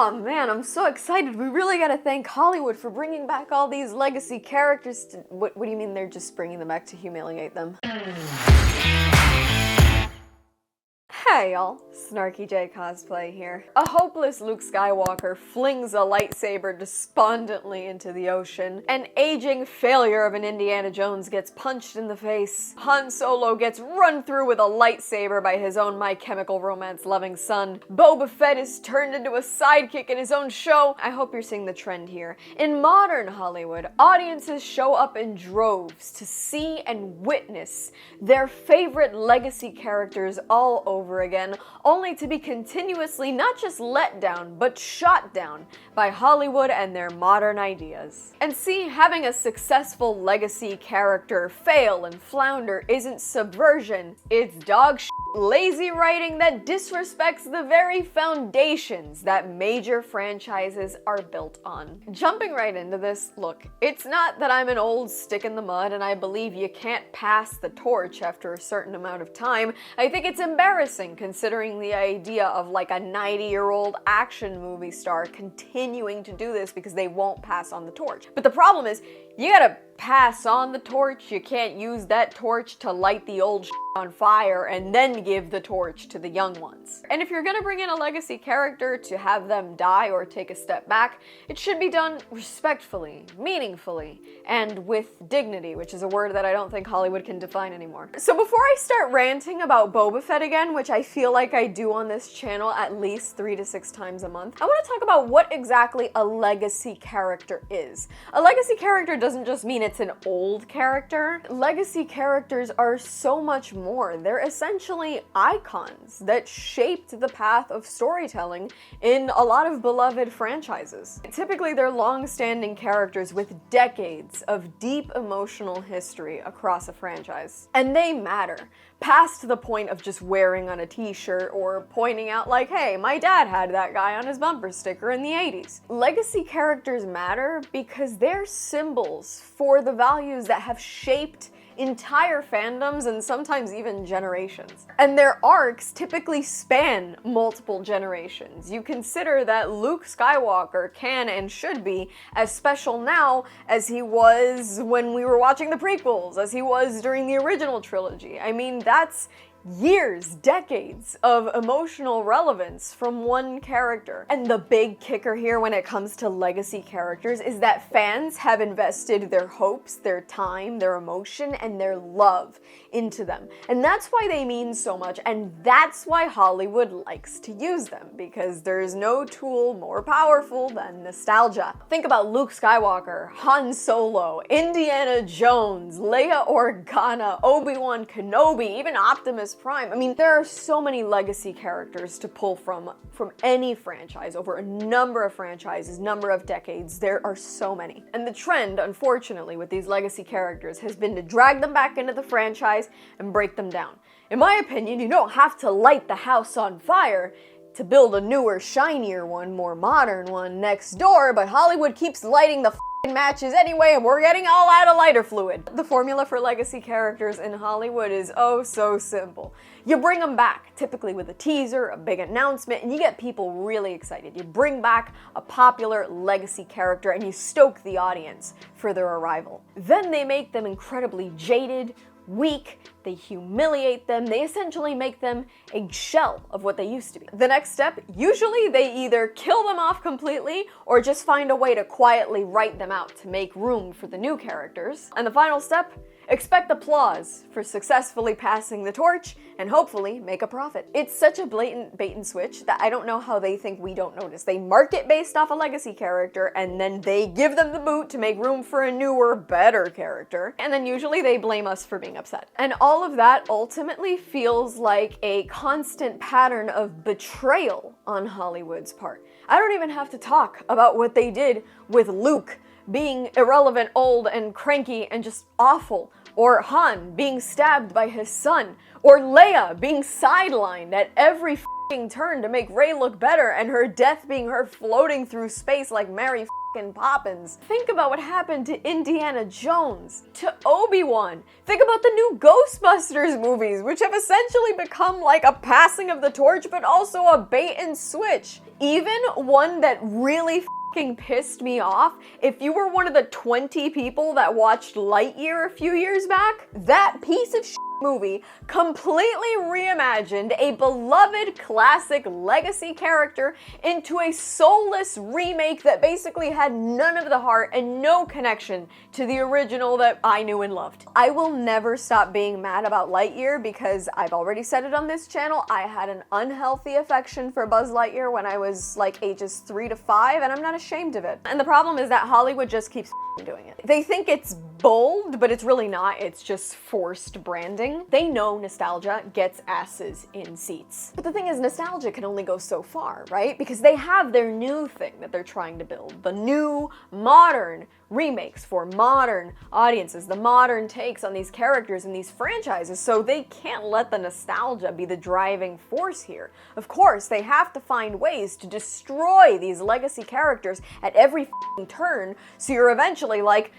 Oh man, I'm so excited. We really gotta thank Hollywood for bringing back all these legacy characters to... What do you mean they're just bringing them back to humiliate them? Hey y'all, SnarkyJay cosplay here. A hopeless Luke Skywalker flings a lightsaber despondently into the ocean. An aging failure of an Indiana Jones gets punched in the face. Han Solo gets run through with a lightsaber by his own My Chemical Romance loving son. Boba Fett is turned into a sidekick in his own show. I hope you're seeing the trend here. In modern Hollywood, audiences show up in droves to see and witness their favorite legacy characters all over again, only to be continuously not just let down, but shot down by Hollywood and their modern ideas. And see, having a successful legacy character fail and flounder isn't subversion, it's dog shit, lazy writing that disrespects the very foundations that major franchises are built on. Jumping right into this, look, it's not that I'm an old stick in the mud and I believe you can't pass the torch after a certain amount of time. I think it's embarrassing considering the idea of like a 90-year-old action movie star continuing to do this because they won't pass on the torch. But the problem is, you gotta pass on the torch. You can't use that torch to light the old shit on fire and then give the torch to the young ones. And if you're gonna bring in a legacy character to have them die or take a step back, it should be done respectfully, meaningfully, and with dignity, which is a word that I don't think Hollywood can define anymore. So before I start ranting about Boba Fett again, which I feel like I do on this channel at least 3 to 6 times a month, I want to talk about what exactly a legacy character is. A legacy character doesn't just mean it's an old character. Legacy characters are so much more. They're essentially icons that shaped the path of storytelling in a lot of beloved franchises. Typically, they're long-standing characters with decades of deep emotional history across a franchise. And they matter, past the point of just wearing on a t-shirt or pointing out like, hey, my dad had that guy on his bumper sticker in the 80s. Legacy characters matter because they're symbols for the values that have shaped entire fandoms and sometimes even generations. And their arcs typically span multiple generations. You consider that Luke Skywalker can and should be as special now as he was when we were watching the prequels, as he was during the original trilogy. I mean, that's years, decades of emotional relevance from one character. And the big kicker here when it comes to legacy characters is that fans have invested their hopes, their time, their emotion, and their love into them. And that's why they mean so much, and that's why Hollywood likes to use them, because there's no tool more powerful than nostalgia. Think about Luke Skywalker, Han Solo, Indiana Jones, Leia Organa, Obi-Wan Kenobi, even Optimus Prime. I mean, there are so many legacy characters to pull from any franchise over a number of franchises, number of decades. There are so many. And the trend, unfortunately, with these legacy characters has been to drag them back into the franchise and break them down. In my opinion, you don't have to light the house on fire to build a newer, shinier one, more modern one next door, but Hollywood keeps lighting the matches anyway, and we're getting all out of lighter fluid. The formula for legacy characters in Hollywood is oh so simple. You bring them back, typically with a teaser, a big announcement, and you get people really excited. You bring back a popular legacy character and you stoke the audience for their arrival. Then they make them incredibly jaded, weak, they humiliate them, they essentially make them a shell of what they used to be. The next step, usually they either kill them off completely or just find a way to quietly write them out to make room for the new characters. And the final step, expect applause for successfully passing the torch and hopefully make a profit. It's such a blatant bait and switch that I don't know how they think we don't notice. They market based off a legacy character and then they give them the boot to make room for a newer, better character. And then usually they blame us for being upset. And all of that ultimately feels like a constant pattern of betrayal on Hollywood's part. I don't even have to talk about what they did with Luke being irrelevant, old, and cranky, and just awful, or Han being stabbed by his son, or Leia being sidelined at every f***ing turn to make Rey look better, and her death being her floating through space like Mary f***ing Poppins. Think about what happened to Indiana Jones, to Obi-Wan. Think about the new Ghostbusters movies, which have essentially become like a passing of the torch, but also a bait and switch. Even one that really f***ing pissed me off, if you were one of the 20 people that watched Lightyear a few years back, that piece of shit movie completely reimagined a beloved classic legacy character into a soulless remake that basically had none of the heart and no connection to the original that I knew and loved. I will never stop being mad about Lightyear because I've already said it on this channel, I had an unhealthy affection for Buzz Lightyear when I was like ages 3 to 5, and I'm not ashamed of it. And the problem is that Hollywood just keeps doing it. They think it's bold, but it's really not. It's just forced branding. They know nostalgia gets asses in seats. But the thing is, nostalgia can only go so far, right? Because they have their new thing that they're trying to build. The new, modern remakes for modern audiences, the modern takes on these characters and these franchises, so they can't let the nostalgia be the driving force here. Of course, they have to find ways to destroy these legacy characters at every f***ing turn, so you're eventually like,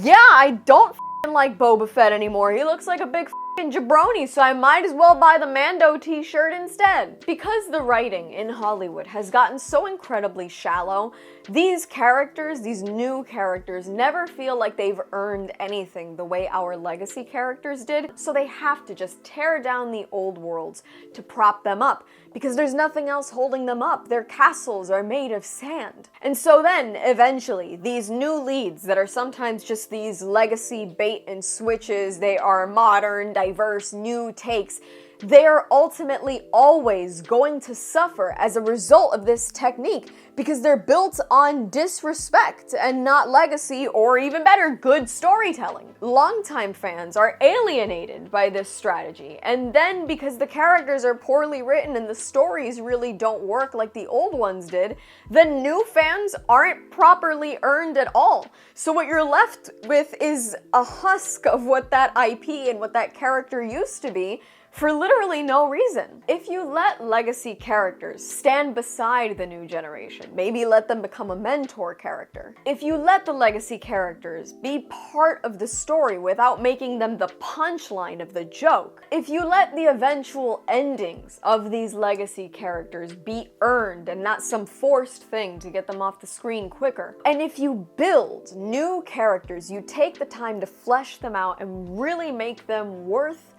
yeah, I don't f***ing like Boba Fett anymore. He looks like a big f***ing jabroni, so I might as well buy the Mando t-shirt instead. Because the writing in Hollywood has gotten so incredibly shallow, these characters, these new characters, never feel like they've earned anything the way our legacy characters did, so they have to just tear down the old worlds to prop them up, because there's nothing else holding them up. Their castles are made of sand. And so then, eventually, these new leads that are sometimes just these legacy bait and switches, they are modern, diverse, new takes, they are ultimately always going to suffer as a result of this technique because they're built on disrespect and not legacy, or even better, good storytelling. Longtime fans are alienated by this strategy, and then because the characters are poorly written and the stories really don't work like the old ones did, the new fans aren't properly earned at all. So what you're left with is a husk of what that IP and what that character used to be, for literally no reason. If you let legacy characters stand beside the new generation, maybe let them become a mentor character. If you let the legacy characters be part of the story without making them the punchline of the joke. If you let the eventual endings of these legacy characters be earned and not some forced thing to get them off the screen quicker. And if you build new characters, you take the time to flesh them out and really make them worth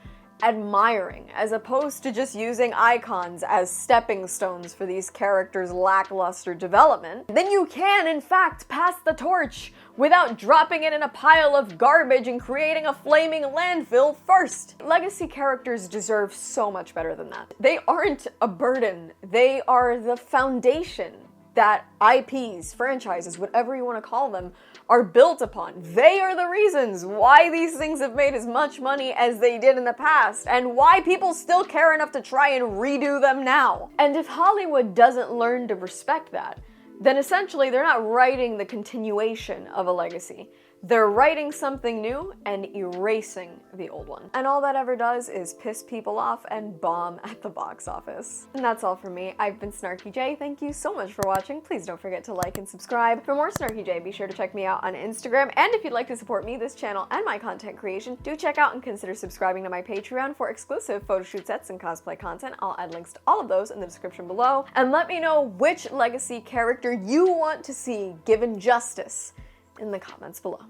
admiring, as opposed to just using icons as stepping stones for these characters' lackluster development, then you can, in fact, pass the torch without dropping it in a pile of garbage and creating a flaming landfill first. Legacy characters deserve so much better than that. They aren't a burden. They are the foundation that IPs, franchises, whatever you want to call them, are built upon. They are the reasons why these things have made as much money as they did in the past, and why people still care enough to try and redo them now. And if Hollywood doesn't learn to respect that, then essentially they're not writing the continuation of a legacy. They're writing something new and erasing the old one. And all that ever does is piss people off and bomb at the box office. And that's all from me. I've been SnarkyJay. Thank you so much for watching. Please don't forget to like and subscribe. For more SnarkyJay, be sure to check me out on Instagram. And if you'd like to support me, this channel, and my content creation, do check out and consider subscribing to my Patreon for exclusive photo shoot sets and cosplay content. I'll add links to all of those in the description below. And let me know which legacy character you want to see given justice in the comments below.